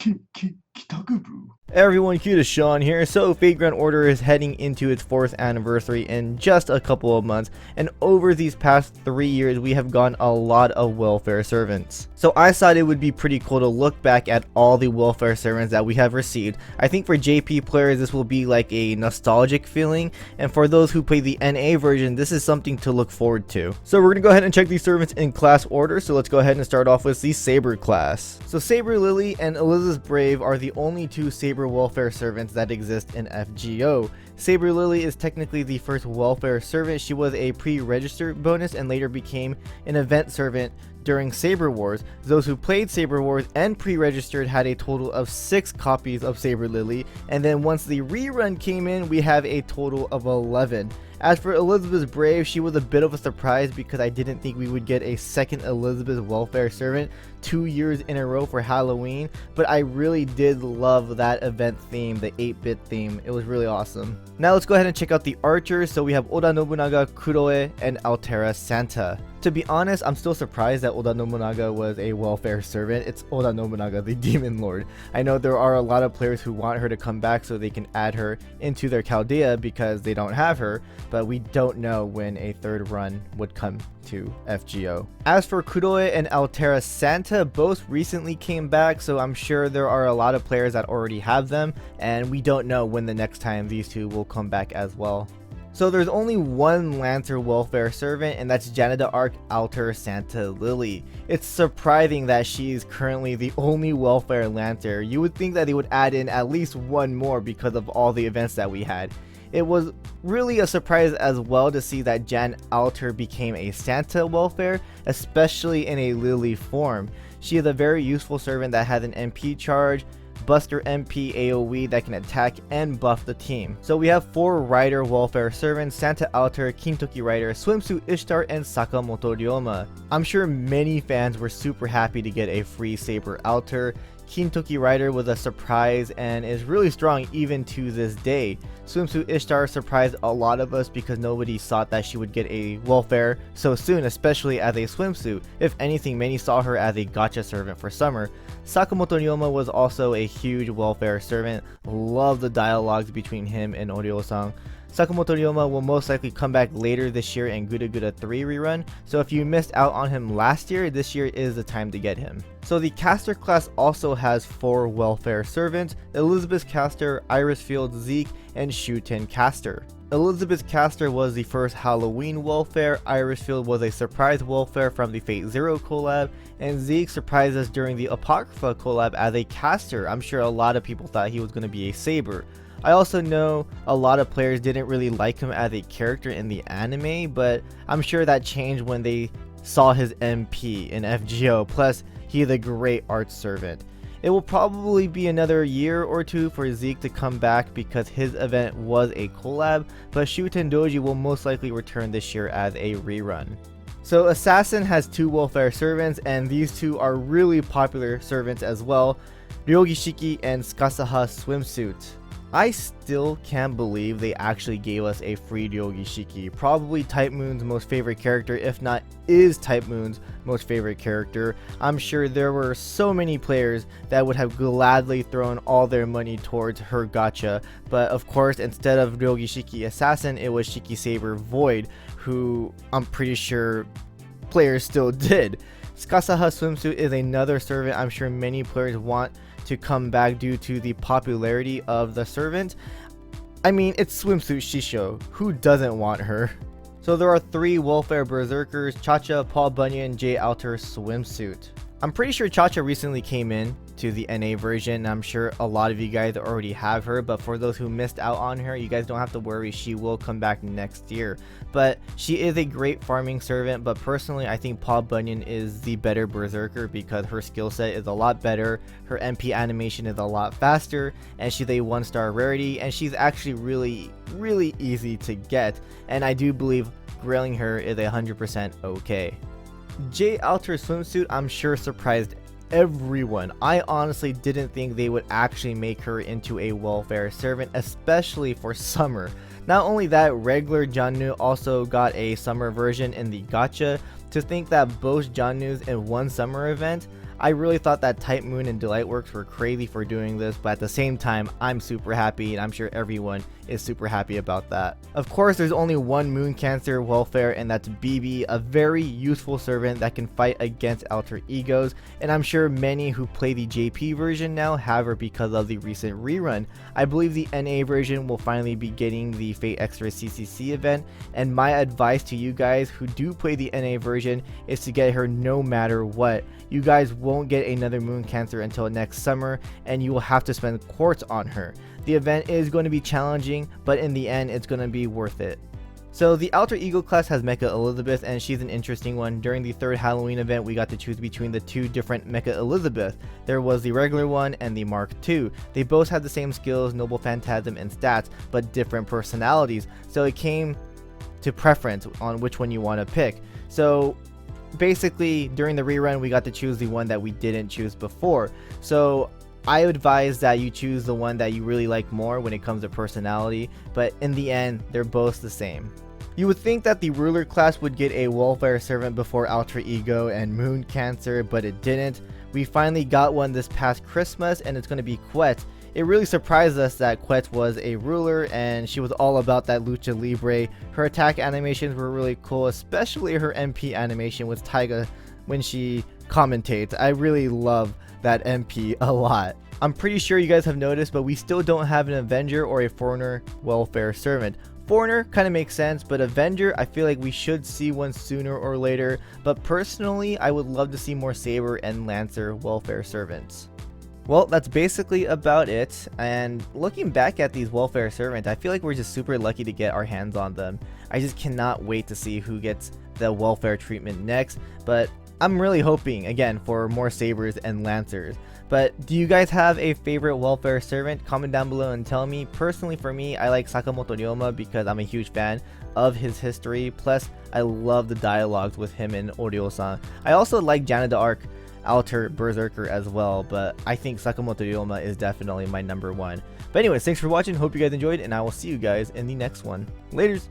Kitakubu. Hey everyone, KitaSean here. So Fate Grand Order is heading into its 4th anniversary in just a couple of months, and over these past 3 years we have gotten a lot of welfare servants. So I thought it would be pretty cool to look back at all the welfare servants that we have received. I think for JP players this will be like a nostalgic feeling, and for those who play the NA version this is something to look forward to. So we're gonna go ahead and check these servants in class order. So let's go ahead and start off with the Saber class. So Saber Lily and Elizabeth Brave are the only two Saber welfare servants that exist in FGO. Saber Lily is technically the first welfare servant. She was a pre-registered bonus and later became an event servant during Saber Wars. Those who played Saber Wars and pre-registered had a total of 6 copies of Saber Lily, and then once the rerun came in we have a total of 11. As for Elizabeth Brave, she was a bit of a surprise because I didn't think we would get a second Elizabeth welfare servant 2 years in a row for Halloween, but I really did love that event theme, the 8-bit theme. It was really awesome. Now let's go ahead and check out the archers. So we have Oda Nobunaga, Kuroe, and Altera Santa. To be honest, I'm still surprised that Oda Nobunaga was a welfare servant. It's Oda Nobunaga, the Demon Lord. I know there are a lot of players who want her to come back so they can add her into their Chaldea because they don't have her, but we don't know when a third run would come to FGO. As for Kuroe and Altera Santa, both recently came back, so I'm sure there are a lot of players that already have them, and we don't know when the next time these two will come back as well. So there's only one Lancer welfare servant, and that's Janida Arc Alter Santa Lily. It's surprising that she's currently the only welfare Lancer. You would think that they would add in at least one more because of all the events that we had. It was really a surprise as well to see that Jan Alter became a Santa welfare, especially in a Lily form. She is a very useful servant that has an MP charge, Buster MP AoE that can attack and buff the team. So we have 4 Rider welfare servants: Santa Alter, Kintoki Rider, Swimsuit Ishtar, and Sakamoto Ryoma. I'm sure many fans were super happy to get a free Saber Alter. Kintoki Rider was a surprise and is really strong even to this day. Swimsuit Ishtar surprised a lot of us because nobody thought that she would get a welfare so soon, especially as a swimsuit. If anything, many saw her as a gacha servant for summer. Sakamoto Ryoma was also a huge welfare servant. Love the dialogues between him and Oryo-san. Sakamoto Ryoma will most likely come back later this year in Guda Guda 3 rerun, so if you missed out on him last year, this year is the time to get him. So the caster class also has 4 welfare servants: Elizabeth Caster, Iris Field, Zeke, and Shuten Caster. Elizabeth Caster was the first Halloween welfare, Iris Field was a surprise welfare from the Fate Zero collab, and Zeke surprised us during the Apocrypha collab as a caster. I'm sure a lot of people thought he was going to be a Saber. I also know a lot of players didn't really like him as a character in the anime, but I'm sure that changed when they saw his MP in FGO, plus he is a great art servant. It will probably be another year or 2 for Zeke to come back because his event was a collab, but Shuten Doji will most likely return this year as a rerun. So Assassin has 2 welfare servants, and these 2 are really popular servants as well: Ryogi Shiki and Skasaha Swimsuit. I still can't believe they actually gave us a free Ryogi Shiki. Probably Type Moon's most favorite character, if not is Type Moon's most favorite character. I'm sure there were so many players that would have gladly thrown all their money towards her gacha, but of course instead of Ryogi Shiki Assassin it was Shiki Saber Void, who I'm pretty sure players still did. Skasaha Swimsuit is another servant I'm sure many players want to come back due to the popularity of the servant. I mean, it's Swimsuit Shisho. Who doesn't want her? So there are 3 welfare berserkers: Chacha, Paul Bunyan, J Alter Swimsuit. I'm pretty sure Chacha recently came in to the NA version. I'm sure a lot of you guys already have her, but for those who missed out on her, you guys don't have to worry, she will come back next year. But she is a great farming servant, but personally I think Paul Bunyan is the better berserker because her skill set is a lot better, her MP animation is a lot faster, and she's a 1-star rarity, and she's actually really easy to get, and I do believe grailing her is 100% okay. J Alter Swimsuit I'm sure surprised everyone. I honestly didn't think they would actually make her into a welfare servant, especially for summer. Not only that, regular Jannu also got a summer version in the gacha. To think that both Jannus in one summer event, I really thought that Type Moon and Delightworks were crazy for doing this, but at the same time, I'm super happy, and I'm sure everyone is super happy about that. Of course, there's only one Moon Cancer welfare, and that's BB, a very useful servant that can fight against alter egos, and I'm sure many who play the JP version now have her because of the recent rerun. I believe the NA version will finally be getting the Fate Extra CCC event, and my advice to you guys who do play the NA version is to get her no matter what. You guys won't get another Moon Cancer until next summer, and you will have to spend quartz on her. The event is going to be challenging, but in the end it's going to be worth it. So the Alter Ego class has Mecha Elizabeth, and she's an interesting one. During the 3rd Halloween event, we got to choose between the 2 different Mecha Elizabeth. There was the regular one and the Mark II. They both had the same skills, Noble Phantasm and stats, but different personalities. So it came to preference on which one you want to pick. So basically, during the rerun, we got to choose the one that we didn't choose before. So I advise that you choose the one that you really like more when it comes to personality, but in the end, they're both the same. You would think that the Ruler class would get a Welfare Servant before Alter Ego and Moon Cancer, but it didn't. We finally got one this past Christmas, and it's going to be Quet. It really surprised us that Quet was a ruler, and she was all about that Lucha Libre. Her attack animations were really cool, especially her MP animation with Taiga when she commentates. I really love that MP a lot. I'm pretty sure you guys have noticed, but we still don't have an Avenger or a Foreigner Welfare Servant. Foreigner kind of makes sense, but Avenger, I feel like we should see one sooner or later. But personally, I would love to see more Saber and Lancer Welfare Servants. Well, that's basically about it, and looking back at these Welfare Servants, I feel like we're just super lucky to get our hands on them. I just cannot wait to see who gets the Welfare treatment next, but I'm really hoping, again, for more Sabers and Lancers. But do you guys have a favorite Welfare Servant? Comment down below and tell me. Personally, for me, I like Sakamoto Ryoma because I'm a huge fan of his history, plus I love the dialogues with him and Oryo-san. I also like Janna d'Arc Alter Berserker as well, but I think Sakamoto Ryoma is definitely my #1. But anyways, thanks for watching, hope you guys enjoyed, and I will see you guys in the next one. Laters!